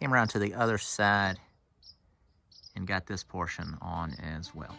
Came around to the other side and got this portion on as well.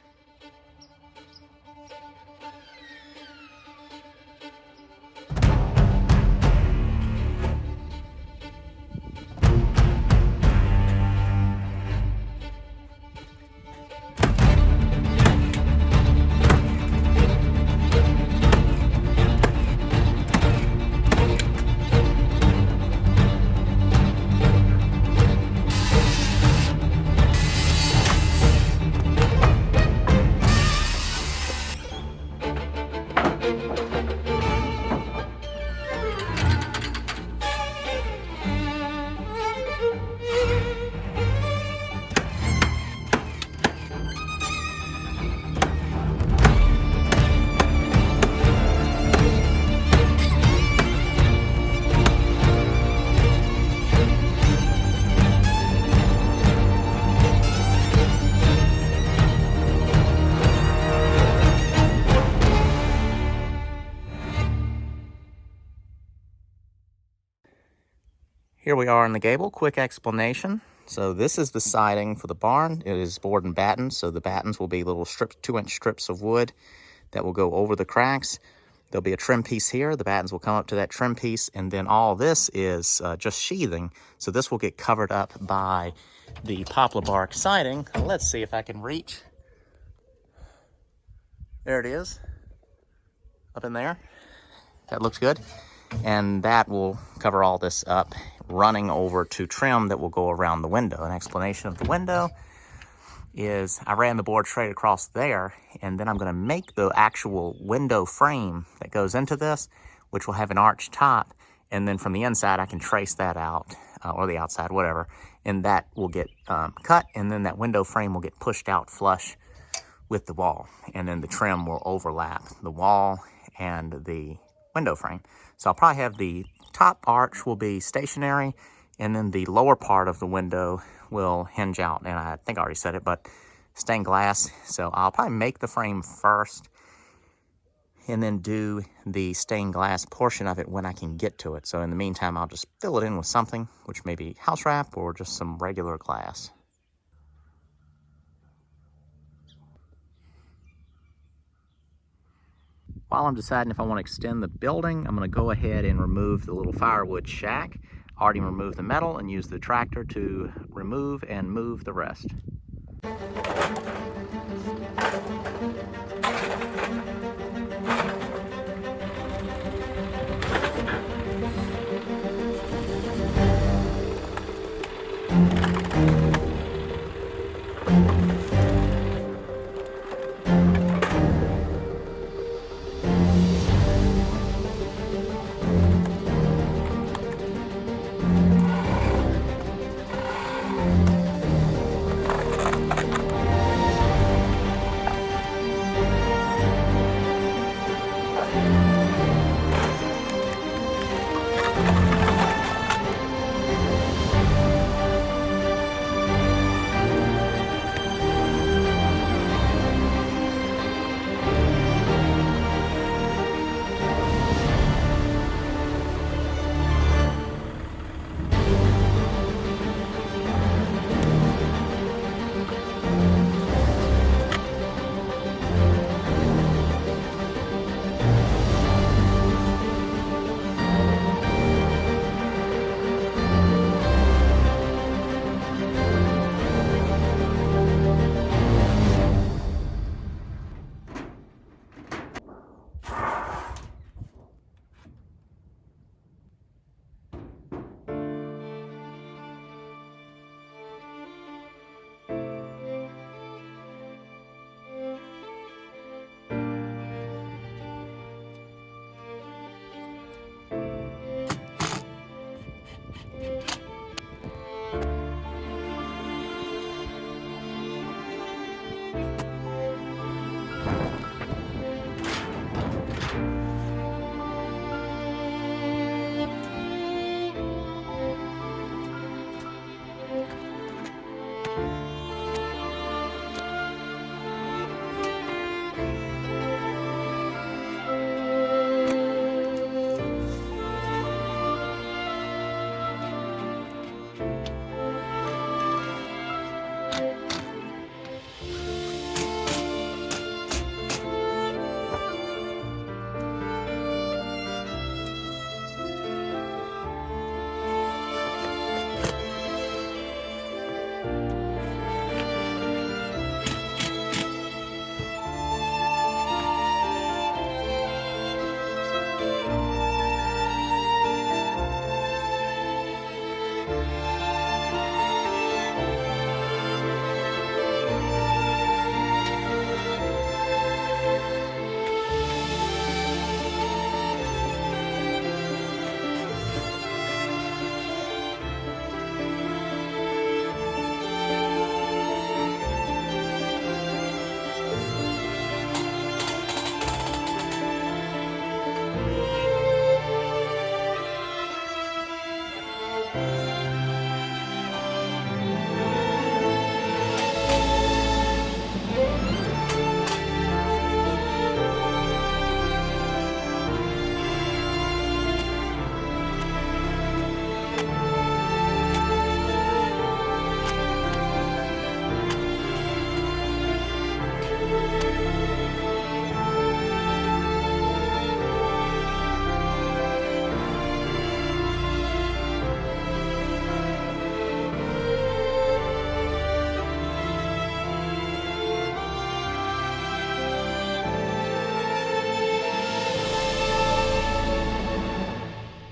Here we are in the gable. Quick explanation. So this is the siding for the barn. It is board and batten, so the battens will be little strips, 2-inch strips of wood that will go over the cracks. There'll be a trim piece here. The battens will come up to that trim piece, and then all this is just sheathing. So this will get covered up by the poplar bark siding. Let's see if I can reach. There it is, up in there. That looks good. And that will cover all this up, running over to trim that will go around the window. An explanation of the window is I ran the board straight across there, and then I'm going to make the actual window frame that goes into this, which will have an arched top, and then from the inside I can trace that out, or the outside, whatever, and that will get cut, and then that window frame will get pushed out flush with the wall, and then the trim will overlap the wall and the window frame. So I'll probably have the top arch will be stationary, and then the lower part of the window will hinge out. And I think I already said it, but stained glass. So I'll probably make the frame first and then do the stained glass portion of it when I can get to it. So in the meantime, I'll just fill it in with something, which may be house wrap or just some regular glass. While I'm deciding if I want to extend the building, I'm going to go ahead and remove the little firewood shack. I already removed the metal and used the tractor to remove and move the rest.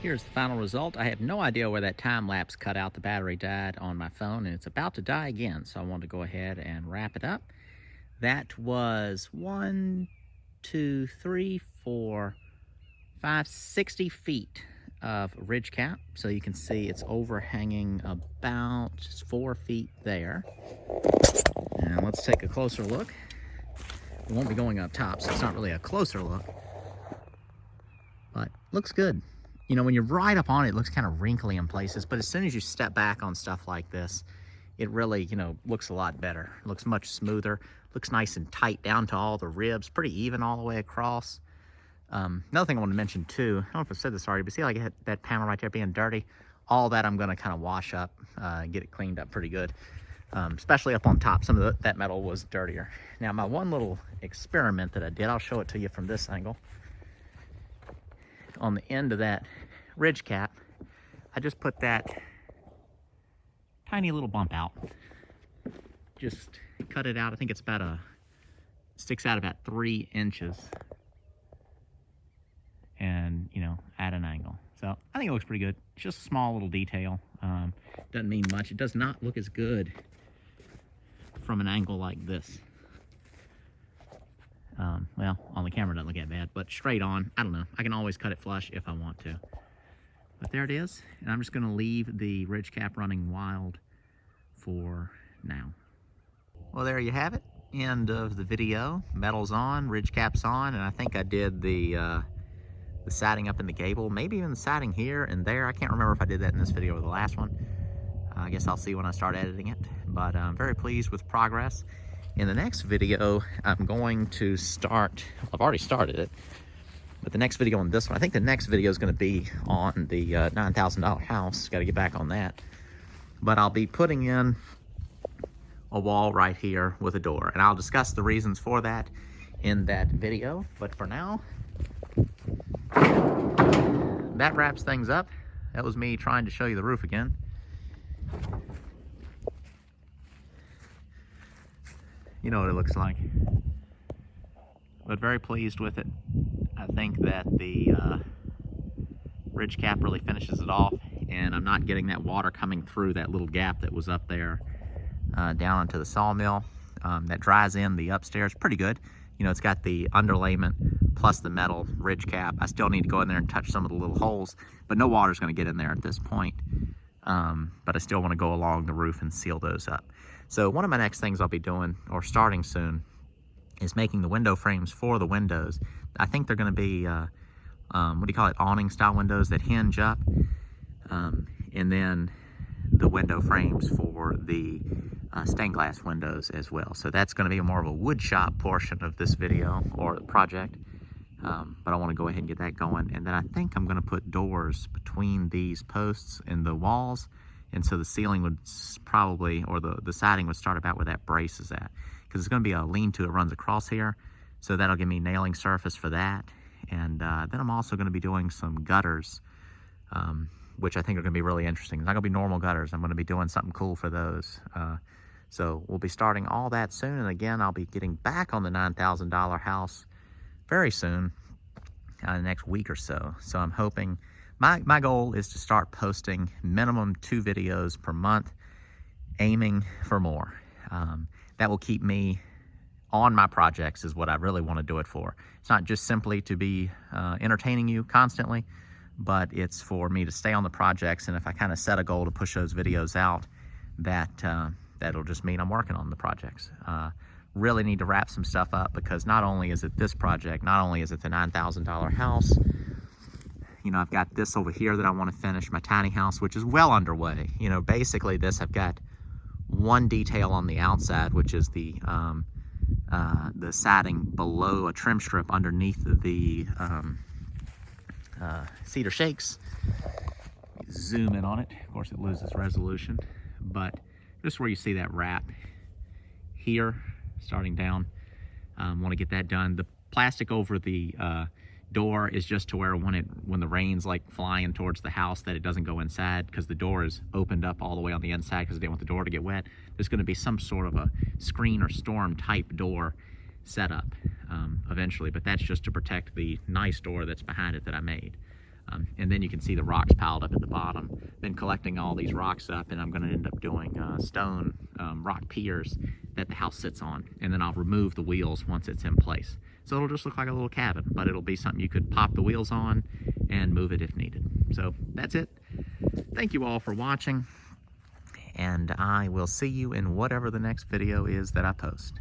Here's the final result. I have no idea where that time lapse cut out. The battery died on my phone and it's about to die again. So I wanted to go ahead and wrap it up. That was 60 feet of ridge cap. So you can see it's overhanging about 4 feet there. And let's take a closer look. We won't be going up top, so it's not really a closer look, but looks good. You know, when you're right up on it, it looks kind of wrinkly in places, but as soon as you step back on stuff like this, it really, you know, looks a lot better. It looks much smoother, looks nice and tight down to all the ribs, pretty even all the way across. Another thing I want to mention too, I don't know if I've said this already, but see like that panel right there being dirty? All that I'm gonna kind of wash up, get it cleaned up pretty good. Especially up on top, some of that metal was dirtier. Now my one little experiment that I did, I'll show it to you from this angle. On the end of that ridge cap, I just put that tiny little bump out. Just cut it out. I think it's sticks out about 3 inches. And, you know, at an angle. So I think it looks pretty good. It's just a small little detail. Doesn't mean much. It does not look as good from an angle like this. Well, on the camera it doesn't look that bad, but straight on, I don't know. I can always cut it flush if I want to. But there it is, and I'm just gonna leave the ridge cap running wild for now. Well, there you have it. End of the video. Metal's on, ridge cap's on, and I think I did the siding up in the gable, maybe even the siding here and there. I can't remember if I did that in this video or the last one. I guess I'll see when I start editing it, but I'm very pleased with progress. In the next video, I'm going to start, I've already started it, but the next video on this one, I think the next video is going to be on the $9,000 house. Got to get back on that. But I'll be putting in a wall right here with a door, and I'll discuss the reasons for that in that video. But for now, that wraps things up. That was me trying to show you the roof again. You know what it looks like. But very pleased with it. I think that the ridge cap really finishes it off, and I'm not getting that water coming through that little gap that was up there down into the sawmill. That dries in the upstairs pretty good. You know, it's got the underlayment plus the metal ridge cap. I still need to go in there and touch some of the little holes, but no water's going to get in there at this point. But I still want to go along the roof and seal those up. So one of my next things I'll be doing, or starting soon, is making the window frames for the windows. I think they're going to be, what do you call it, awning style windows that hinge up. And then the window frames for the stained glass windows as well. So that's going to be more of a wood shop portion of this video or the project. But I want to go ahead and get that going. And then I think I'm going to put doors between these posts and the walls. And so the ceiling would probably, or the siding would start about where that brace is at. Because it's going to be a lean-to that runs across here. So that'll give me nailing surface for that. And then I'm also going to be doing some gutters, which I think are going to be really interesting. It's not going to be normal gutters. I'm going to be doing something cool for those. So we'll be starting all that soon. And again, I'll be getting back on the $9,000 house very soon, the next week or so. So I'm hoping my goal is to start posting minimum 2 videos per month, aiming for more. That will keep me on my projects is what I really want to do it for. It's not just simply to be entertaining you constantly, but it's for me to stay on the projects. And if I kind of set a goal to push those videos out, that'll just mean I'm working on the projects. Really need to wrap some stuff up, because not only is it this project, not only is it the $9,000 house, you know, I've got this over here that I want to finish, my tiny house, which is well underway. You know, basically this, I've got one detail on the outside, which is the siding below a trim strip underneath the cedar shakes. Zoom in on it. Of course, it loses resolution, but just where you see that wrap here, starting down, want to get that done. The plastic over the door is just to where when the rain's like flying towards the house, that it doesn't go inside, because the door is opened up all the way on the inside because I didn't want the door to get wet. There's going to be some sort of a screen or storm type door set up eventually, but that's just to protect the nice door that's behind it that I made. And then you can see the rocks piled up at the bottom. Been collecting all these rocks up, and I'm going to end up doing stone rock piers that the house sits on, and then I'll remove the wheels once it's in place. So it'll just look like a little cabin, but it'll be something you could pop the wheels on and move it if needed. So that's it. Thank you all for watching, and I will see you in whatever the next video is that I post.